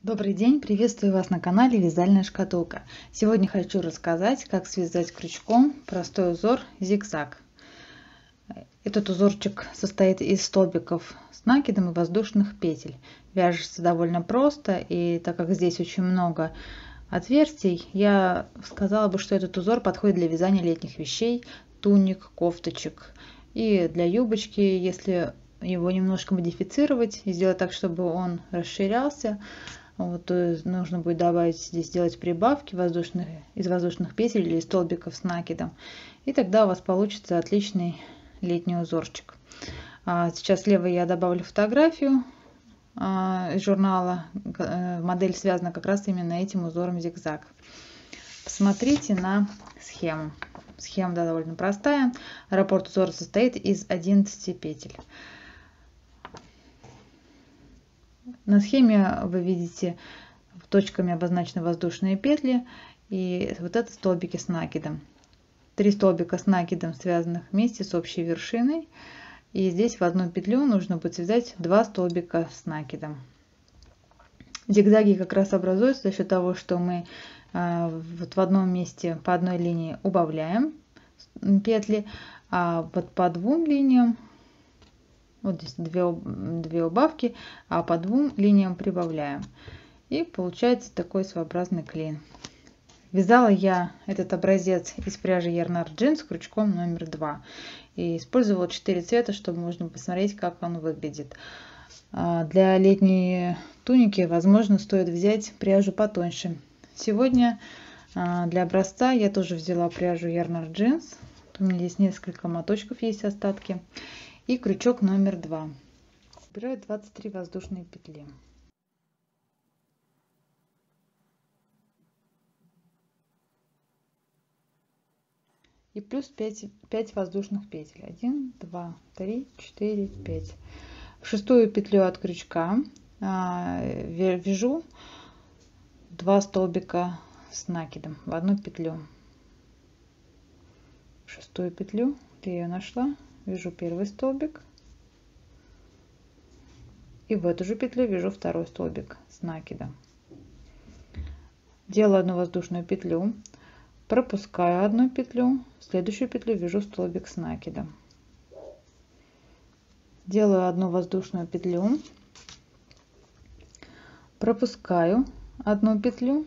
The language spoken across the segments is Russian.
Добрый день, приветствую вас на канале Вязальная шкатулка. Сегодня хочу рассказать, как связать крючком простой узор зигзаг. Этот узорчик состоит из столбиков с накидом и воздушных петель. Вяжется довольно просто, и так как здесь очень много отверстий, я сказала бы, что этот узор подходит для вязания летних вещей, туник, кофточек и для юбочки, если его немножко модифицировать и сделать так, чтобы он расширялся. Вот, нужно будет добавить здесь, сделать прибавки из воздушных петель или столбиков с накидом. И тогда у вас получится отличный летний узорчик. Сейчас слева я добавлю фотографию из журнала. Модель связана как раз именно этим узором зигзаг. Посмотрите на схему. Схема довольно простая. Раппорт узора состоит из 11 петель. На схеме вы видите точками обозначены воздушные петли и вот это столбики с накидом. 3 столбика с накидом, связанных вместе с общей вершиной. И здесь в одну петлю нужно будет связать 2 столбика с накидом. Зигзаги как раз образуются за счет того, что мы вот в одном месте по одной линии убавляем петли, а вот по 2 линиям, вот здесь две убавки, а по 2 линиям прибавляем. И получается такой своеобразный клин. Вязала я этот образец из пряжи Yarnard Jeans с крючком номер 2. И использовала 4 цвета, чтобы можно посмотреть, как он выглядит. Для летней туники, возможно, стоит взять пряжу потоньше. Сегодня для образца я тоже взяла пряжу Yarnard Jeans. У меня здесь несколько моточков есть остатки. И крючок номер 2. Собираю 23 воздушные петли. И плюс 5 воздушных петель. 1, 2, 3, 4, 5. В шестую петлю от крючка вяжу 2 столбика с накидом в одну петлю. В шестую петлю, где я ее нашла, вяжу первый столбик. И в эту же петлю вяжу второй столбик с накидом. Делаю одну воздушную петлю, пропускаю одну петлю, в следующую петлю вяжу столбик с накидом. Делаю одну воздушную петлю, пропускаю одну петлю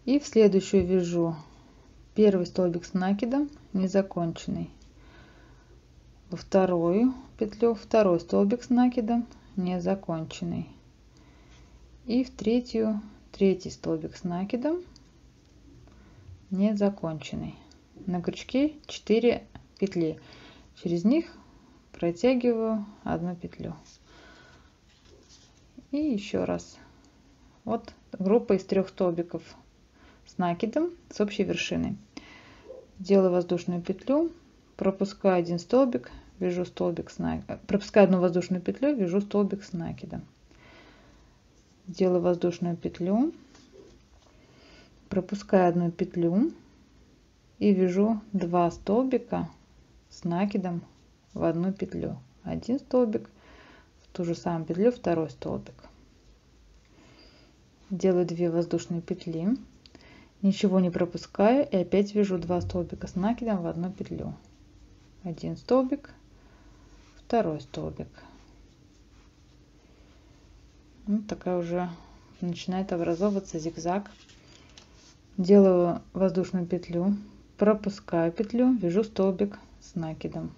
и в следующую вяжу первый столбик с накидом незаконченный. Во вторую петлю второй столбик с накидом незаконченный. И в третью третий столбик с накидом незаконченный. На крючке 4 петли. Через них протягиваю одну петлю. И еще раз. Вот группа из 3 столбиков с накидом с общей вершиной. Делаю воздушную петлю, пропускаю один столбик, вяжу столбик с накидом, пропускаю одну воздушную петлю, вяжу столбик с накидом. Делаю воздушную петлю, пропускаю одну петлю и вяжу 2 столбика с накидом в одну петлю. Один столбик, в ту же самую петлю второй столбик. Делаю 2 воздушные петли, ничего не пропускаю и опять вяжу 2 столбика с накидом в одну петлю. Один столбик, второй столбик. Вот такая уже начинает образовываться зигзаг. Делаю воздушную петлю, пропускаю петлю, вяжу столбик с накидом.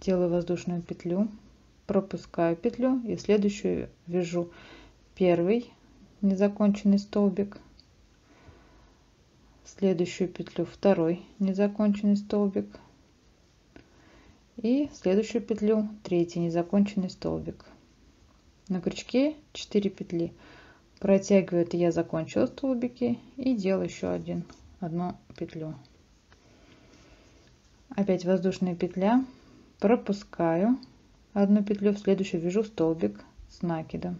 Делаю воздушную петлю, пропускаю петлю и в следующую вяжу первый незаконченный столбик, в следующую петлю второй незаконченный столбик и в следующую петлю третий незаконченный столбик. На крючке 4 петли. Протягиваю, это я закончила столбики, и делаю еще одну петлю. Опять воздушная петля, пропускаю одну петлю, в следующую вяжу столбик с накидом.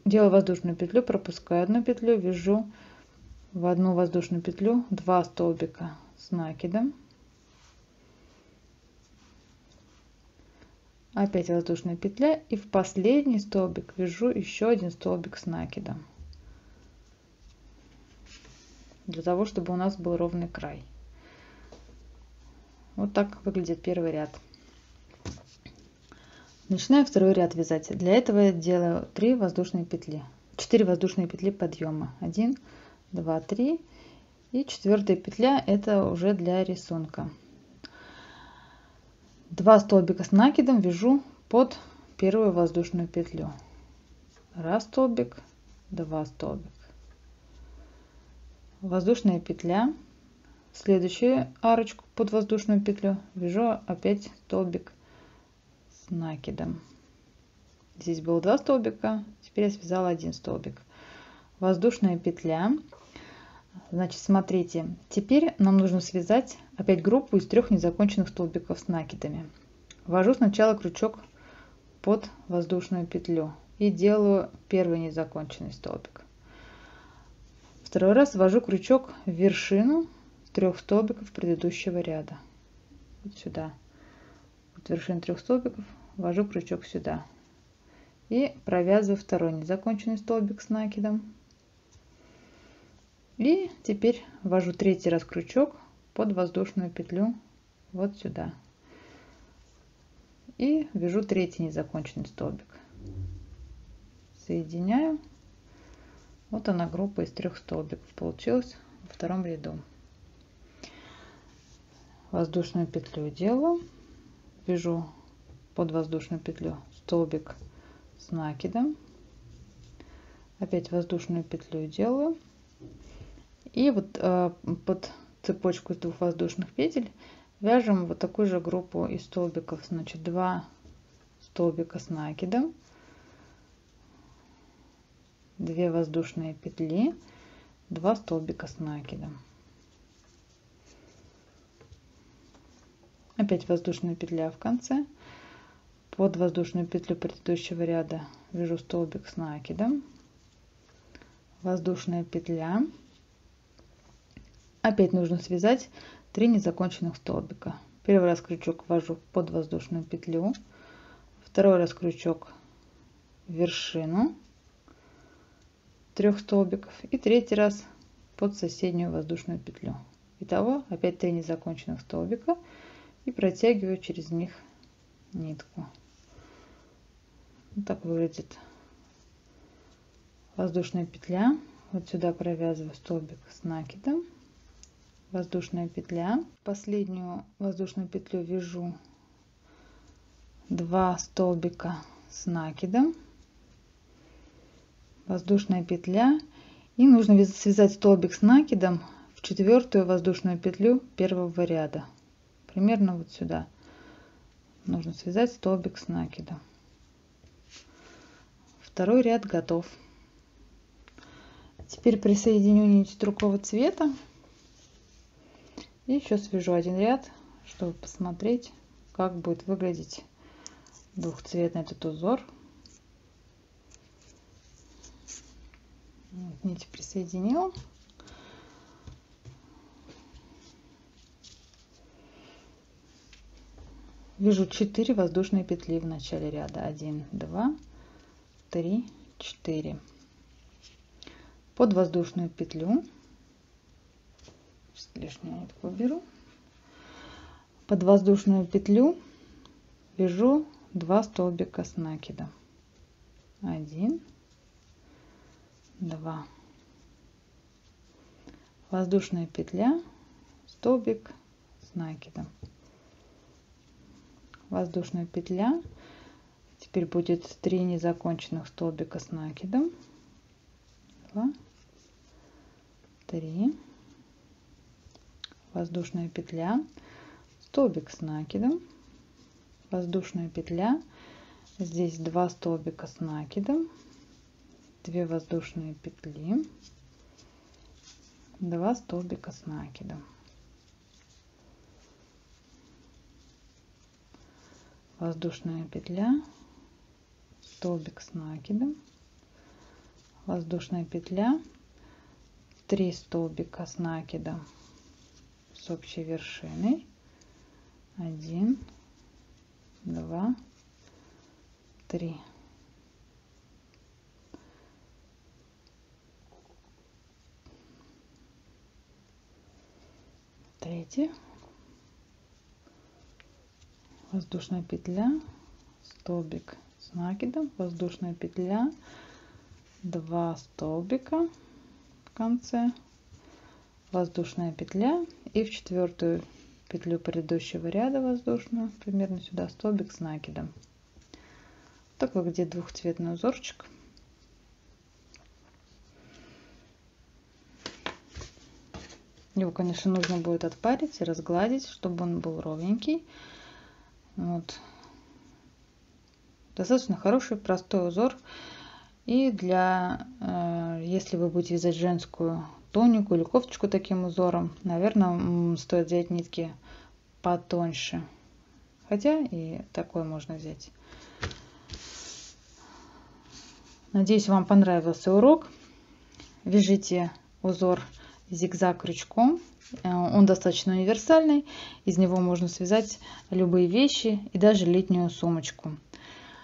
Делаю воздушную петлю, пропускаю одну петлю, вяжу в одну воздушную петлю 2 столбика с накидом. опять воздушная петля, и в последний столбик вяжу еще один столбик с накидом, для того чтобы у нас был ровный край. Вот так выглядит первый ряд. Начинаю второй ряд вязать. Для этого я делаю 4 воздушные петли подъема. 1, 2, 3. И 4-я петля это уже для рисунка. 2 столбика с накидом вяжу под первую воздушную петлю. 1 столбик, 2 столбика. Воздушная петля. В следующую арочку под воздушную петлю вяжу опять столбик с накидом. Здесь было 2 столбика, теперь я связала 1 столбик. Воздушная петля. Значит, смотрите, теперь нам нужно связать опять группу из 3 незаконченных столбиков с накидами. Ввожу сначала крючок под воздушную петлю и делаю первый незаконченный столбик. Второй раз ввожу крючок в вершину 3 столбиков предыдущего ряда. Вот сюда. От вершины 3 столбиков ввожу крючок сюда. И провязываю второй незаконченный столбик с накидом. И теперь ввожу 3-й раз крючок под воздушную петлю вот сюда. И вяжу 3-й незаконченный столбик. Соединяю. Вот она, группа из 3 столбиков получилась во втором ряду. Воздушную петлю делаю, вяжу под воздушную петлю столбик с накидом, опять воздушную петлю делаю, и вот под цепочку из 2 воздушных петель вяжем вот такую же группу из столбиков. Значит, 2 столбика с накидом, 2 воздушные петли, 2 столбика с накидом. Опять воздушная петля в конце. Под воздушную петлю предыдущего ряда вяжу столбик с накидом. Воздушная петля. Опять нужно связать 3 незаконченных столбика. Первый раз крючок ввожу под воздушную петлю. Второй раз крючок в вершину 3 столбиков. И 3-й раз под соседнюю воздушную петлю. Итого опять 3 незаконченных столбика. И протягиваю через них нитку. Вот так выглядит воздушная петля. Вот сюда провязываю столбик с накидом. Воздушная петля. Последнюю воздушную петлю вяжу 2 столбика с накидом. Воздушная петля. И нужно связать столбик с накидом в 4-ю воздушную петлю первого ряда. Примерно вот сюда нужно связать столбик с накидом. Второй ряд готов. Теперь присоединю нить другого цвета и еще свяжу 1 ряд, чтобы посмотреть, как будет выглядеть двухцветный этот узор. Вот, нить присоединила. Вяжу 4 воздушные петли в начале ряда. 1, 2, 3, 4. Под воздушную петлю. Сейчас лишнюю нитку уберу. Под воздушную петлю вяжу 2 столбика с накидом. 1, 2. Воздушная петля, столбик с накидом. Воздушная петля. Теперь будет 3 незаконченных столбика с накидом. 2, 3. Воздушная петля, столбик с накидом. Воздушная петля. Здесь 2 столбика с накидом. 2 воздушные петли. 2 столбика с накидом. Воздушная петля, столбик с накидом, воздушная петля, 3 столбика с накидом с общей вершиной, 1, 2, 3. Третий. Воздушная петля, столбик с накидом, воздушная петля, 2 столбика в конце, воздушная петля и в 4 петлю предыдущего ряда воздушную, примерно сюда, столбик с накидом. Так выглядит двухцветный узорчик. Его, конечно, нужно будет отпарить и разгладить, чтобы он был ровненький. Вот. Достаточно хороший, простой узор. И для, если вы будете вязать женскую тунику или кофточку таким узором, наверное, стоит взять нитки потоньше. Хотя и такой можно взять. Надеюсь, вам понравился урок. Вяжите узор зигзаг крючком. Он достаточно универсальный. Из него можно связать любые вещи и даже летнюю сумочку.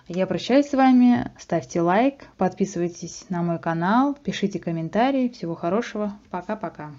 Я прощаюсь с вами. Ставьте лайк, подписывайтесь на мой канал, пишите комментарии. Всего хорошего. Пока-пока.